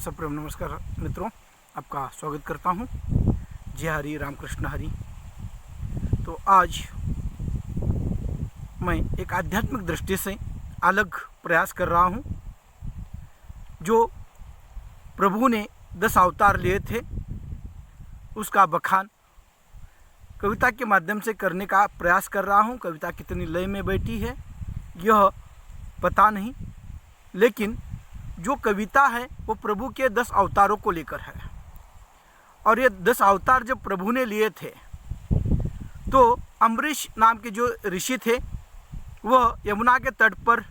सब प्रेम नमस्कार मित्रों, आपका स्वागत करता हूँ। जय हरि राम कृष्ण हरि। तो आज मैं एक आध्यात्मिक दृष्टि से अलग प्रयास कर रहा हूँ। जो प्रभु ने 10 अवतार लिए थे उसका बखान कविता के माध्यम से करने का प्रयास कर रहा हूँ। कविता कितनी लय में बैठी है यह पता नहीं, लेकिन जो कविता है वो प्रभु के 10 अवतारों को लेकर है। और ये 10 अवतार जब प्रभु ने लिए थे तो अम्बरीश नाम के जो ऋषि थे वह यमुना के तट पर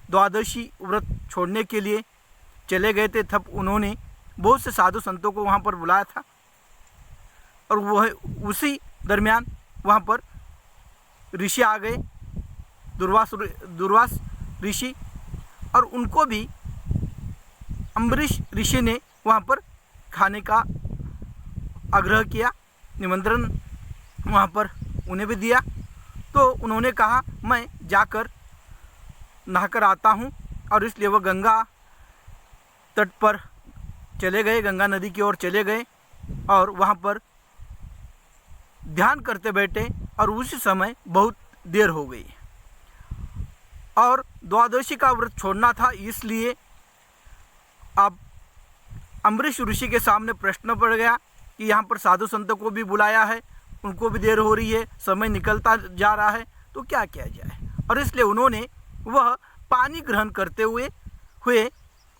द्वादशी व्रत छोड़ने के लिए चले गए थे। तब उन्होंने बहुत से साधु संतों को वहाँ पर बुलाया था और वह उसी दरमियान वहाँ पर ऋषि आ गए, दुर्वास ऋषि, और उनको भी अम्बरीश ऋषि ने वहाँ पर खाने का आग्रह किया, निमंत्रण वहाँ पर उन्हें भी दिया। तो उन्होंने कहा मैं जाकर नहाकर आता हूँ, और इसलिए वह गंगा तट पर चले गए, गंगा नदी की ओर चले गए और वहाँ पर ध्यान करते बैठे। और उसी समय बहुत देर हो गई और द्वादशी का व्रत छोड़ना था, इसलिए अब अम्बरीश ऋषि के सामने प्रश्न पड़ गया कि यहाँ पर साधु संतों को भी बुलाया है, उनको भी देर हो रही है, समय निकलता जा रहा है, तो क्या किया जाए। और इसलिए उन्होंने वह पानी ग्रहण करते हुए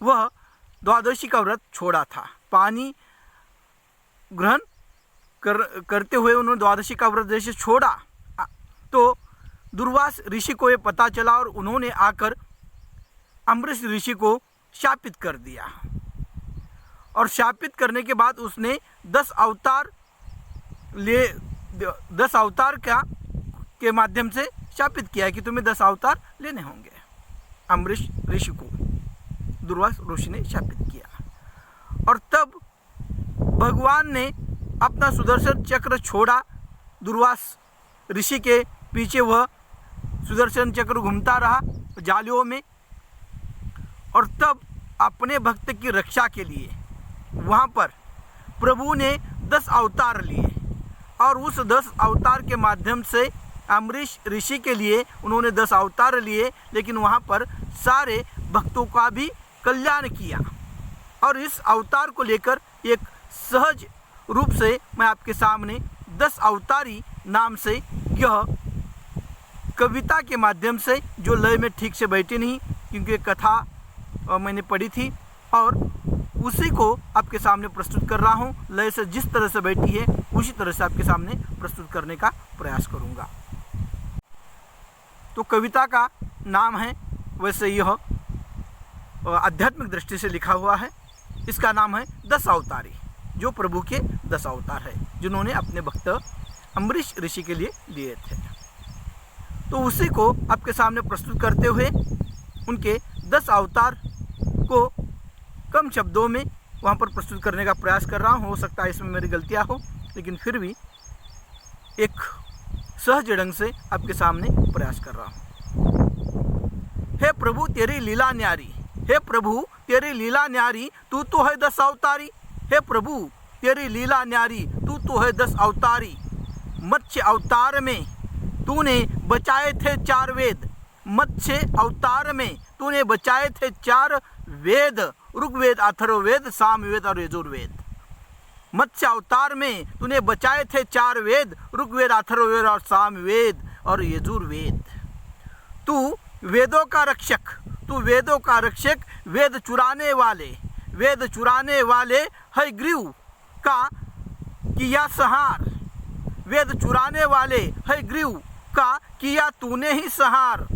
वह द्वादशी का व्रत छोड़ा था। पानी ग्रहण करते हुए उन्होंने द्वादशी का व्रत जैसे छोड़ा तो दुर्वास ऋषि को ये पता चला और उन्होंने आकर अम्बरीश ऋषि को शापित कर दिया। और शापित करने के बाद उसने 10 अवतार के माध्यम से शापित किया कि तुम्हें 10 अवतार लेने होंगे। अम्बरीश ऋषि को दुर्वास ऋषि ने शापित किया और तब भगवान ने अपना सुदर्शन चक्र छोड़ा। दुर्वास ऋषि के पीछे वह सुदर्शन चक्र घूमता रहा जालियों में, और तब अपने भक्त की रक्षा के लिए वहाँ पर प्रभु ने 10 अवतार लिए और उस 10 अवतार के माध्यम से अम्बरीश ऋषि के लिए उन्होंने 10 अवतार लिए, लेकिन वहाँ पर सारे भक्तों का भी कल्याण किया। और इस अवतार को लेकर एक सहज रूप से मैं आपके सामने 10 अवतारी नाम से यह कविता के माध्यम से, जो लय में ठीक से बैठी नहीं क्योंकि कथा मैंने पढ़ी थी, और उसी को आपके सामने प्रस्तुत कर रहा हूँ। लय से जिस तरह से बैठी है उसी तरह से आपके सामने प्रस्तुत करने का प्रयास करूँगा। तो कविता का नाम है, वैसे यह आध्यात्मिक दृष्टि से लिखा हुआ है, इसका नाम है 10 अवतारी, जो प्रभु के 10 अवतार है जिन्होंने अपने भक्त अम्बरीश ऋषि के लिए लिए थे। तो उसी को आपके सामने प्रस्तुत करते हुए उनके 10 अवतार को कम शब्दों में वहाँ पर प्रस्तुत करने का प्रयास कर रहा हूँ। हो सकता है इसमें मेरी गलतियाँ हो, लेकिन फिर भी एक सहज ढंग से आपके सामने प्रयास कर रहा हूँ। हे प्रभु तेरी लीला न्यारी, हे प्रभु तेरी लीला न्यारी, तू तो है 10 अवतारी। हे प्रभु तेरी लीला न्यारी, तू तो है 10 अवतारी। मत्स्य अवतार में तूने बचाए थे 4 वेद, मत्स्य अवतार में तूने बचाए थे 4 वेद, ऋग्वेद, अथर्ववेद, सामवेद और यजुर्वेद। मत्स्य अवतार में तूने बचाए थे 4 वेद, ऋग्वेद, अथर्ववेद और सामवेद और यजुर्वेद। तू वेदों का रक्षक, तू वेदों का रक्षक, वेद चुराने वाले है ग्रीव का किया संहार, वेद चुराने वाले है ग्रीव का किया तूने ही संहार।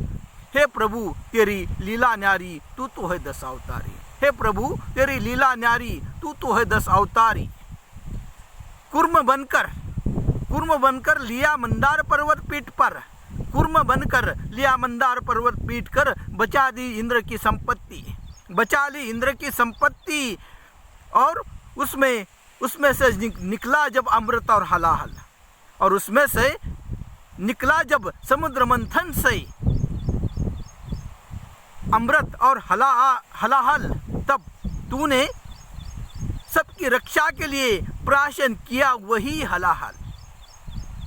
हे प्रभु तेरी लीला न्यारी, तू तो है 10 अवतारी। हे प्रभु तेरी लीला न्यारी, तू तो है 10 अवतारी। कुर्म बनकर लिया मंदार पर्वत पीठ पर, कुर्म बनकर लिया मंदार पर्वत पीठ कर, बचा दी इंद्र की संपत्ति, बचा ली इंद्र की संपत्ति। और उसमें से निकला जब अमृत और हलाहल, और उसमें से निकला जब समुद्र मंथन से अमृत और हलाहल, तब तूने सबकी रक्षा के लिए प्राशन किया वही हलाहल।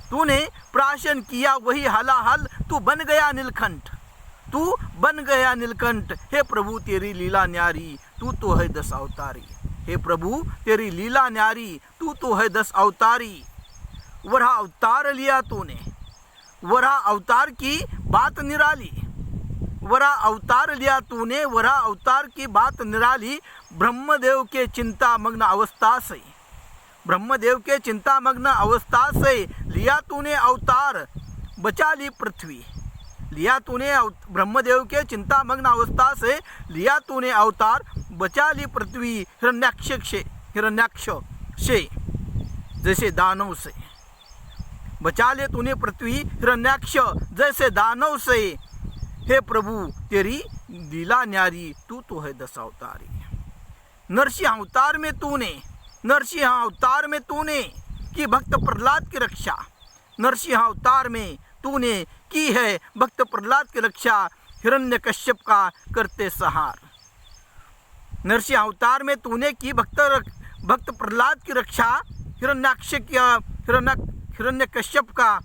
तूने प्राशन किया वही हलाहल, तू बन गया नीलकंठ, तू बन गया नीलकंठ। हे प्रभु तेरी लीला न्यारी, तू तो है 10 अवतारी। हे प्रभु तेरी लीला न्यारी, तू तो है 10 अवतारी। वरा अवतार लिया तूने, वरा अवतार की बात निराली। वरा अवतार लिया तूने, वरा अवतार की बात निराली। ब्रह्मदेव के चिंता मग्न अवस्था से, ब्रह्मदेव के चिंता मग्न अवस्था से लिया तूने अवतार, बचा ली पृथ्वी। लिया तूने ब्रह्मदेव के चिंता मग्न अवस्था से लिया तूने अवतार, बचा ली पृथ्वी हिरण्याक्ष से, जैसे दानव से। बचा ले तूने पृथ्वी हिरण्याक्ष जैसे दानव से। हे प्रभु तेरी लीला न्यारी, तू तो है 10 अवतारी। नरसिंह अवतार में तूने, नरसिंह अवतार में तूने की भक्त प्रहलाद की रक्षा। नरसिंह अवतार में तूने की है भक्त प्रहलाद की रक्षा, हिरण्यकश्यप का करते सहार। नरसिंह अवतार में तूने की भक्त प्रहलाद की रक्षा, हिरण्यकश्यप का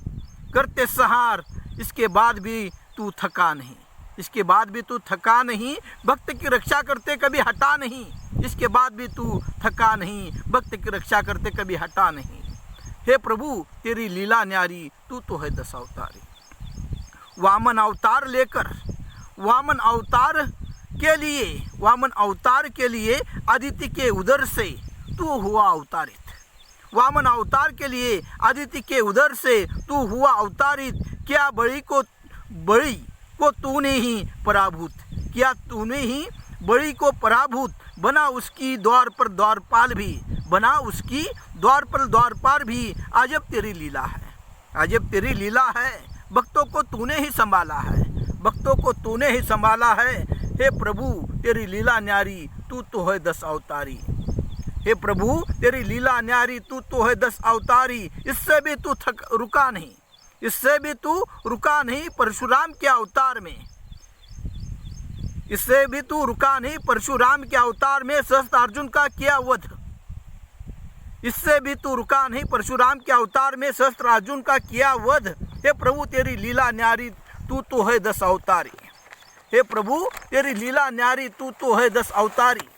करते सहार। इसके बाद भी तू थका नहीं, इसके बाद भी तू थका नहीं, भक्त की रक्षा करते कभी हटा नहीं। इसके बाद भी तू थका नहीं, भक्त की रक्षा करते कभी हटा नहीं। हे प्रभु तेरी लीला न्यारी, तू तो है 10 अवतारी। वामन अवतार लेकर, वामन अवतार के लिए अदिति के उदर से तू हुआ अवतारित। वामन अवतार के लिए अदिति के उदर से तू हुआ अवतारित। क्या बड़ी को तूने ही पराभूत किया, तूने ही बड़ी को पराभूत बना। उसकी द्वार पर द्वारपाल भी बना, उसकी द्वार पर द्वारपाल भी। अजब तेरी लीला है, अजब तेरी लीला है। भक्तों को तूने ही संभाला है, भक्तों को तूने ही संभाला है। हे प्रभु तेरी लीला न्यारी, तू तो है 10 अवतारी। हे प्रभु तेरी लीला न्यारी, तू तो है 10 अवतारी। इससे भी तू रुका नहीं, इससे भी तू रुका नहीं परशुराम के अवतार में। इससे भी तू रुका नहीं परशुराम के अवतार में, सहस्त्रार्जुन का किया वध। इससे भी तू रुका नहीं परशुराम के अवतार में, सहस्त्रार्जुन का किया वध। हे प्रभु तेरी लीला न्यारी, तू तो है 10 अवतारी। हे प्रभु तेरी लीला न्यारी, तू तो है 10 अवतारी।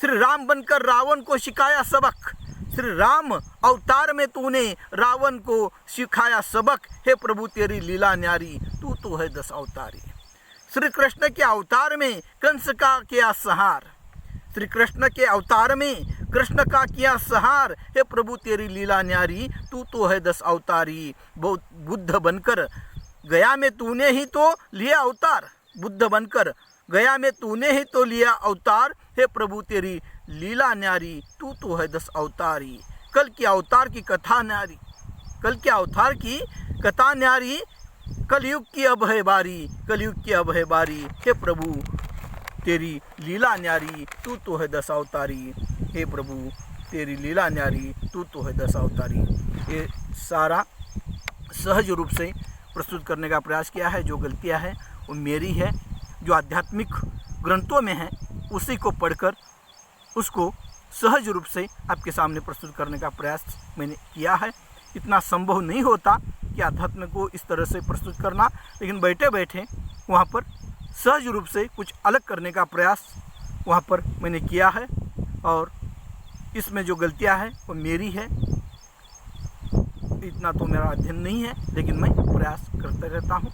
श्री राम बनकर रावण को सिखाया सबक, श्री राम अवतार में तूने रावण को सिखाया सबक। हे प्रभु तेरी लीला न्यारी, तू तो है 10 अवतारी। श्री कृष्ण के अवतार में कंस का किया संहार, श्री कृष्ण के अवतार में कृष्ण का किया संहार। हे प्रभु तेरी लीला न्यारी, तू तो है 10 अवतारी। बुद्ध बनकर गया में तूने ही तो लिया अवतार, बुद्ध बनकर गया में तूने ही तो लिया अवतार। हे प्रभु तेरी लीला न्यारी, तू तो है 10 अवतारी। कल के अवतार की कथा न्यारी, कल के अवतार की कथा न्यारी। कलयुग की अब है बारी, कलयुग की अब है बारी। हे प्रभु तेरी लीला न्यारी, तू तो है 10 अवतारी। हे प्रभु तेरी लीला न्यारी, तू तो है 10 अवतारी। ये सारा सहज रूप से प्रस्तुत करने का प्रयास किया है। जो गलतियां हैं वो मेरी है, जो आध्यात्मिक ग्रंथों में है उसी को पढ़कर उसको सहज रूप से आपके सामने प्रस्तुत करने का प्रयास मैंने किया है। इतना संभव नहीं होता कि अध्यात्म को इस तरह से प्रस्तुत करना, लेकिन बैठे बैठे वहाँ पर सहज रूप से कुछ अलग करने का प्रयास वहाँ पर मैंने किया है। और इसमें जो गलतियाँ हैं वो मेरी है, इतना तो मेरा अध्ययन नहीं है, लेकिन मैं प्रयास करते रहता हूँ।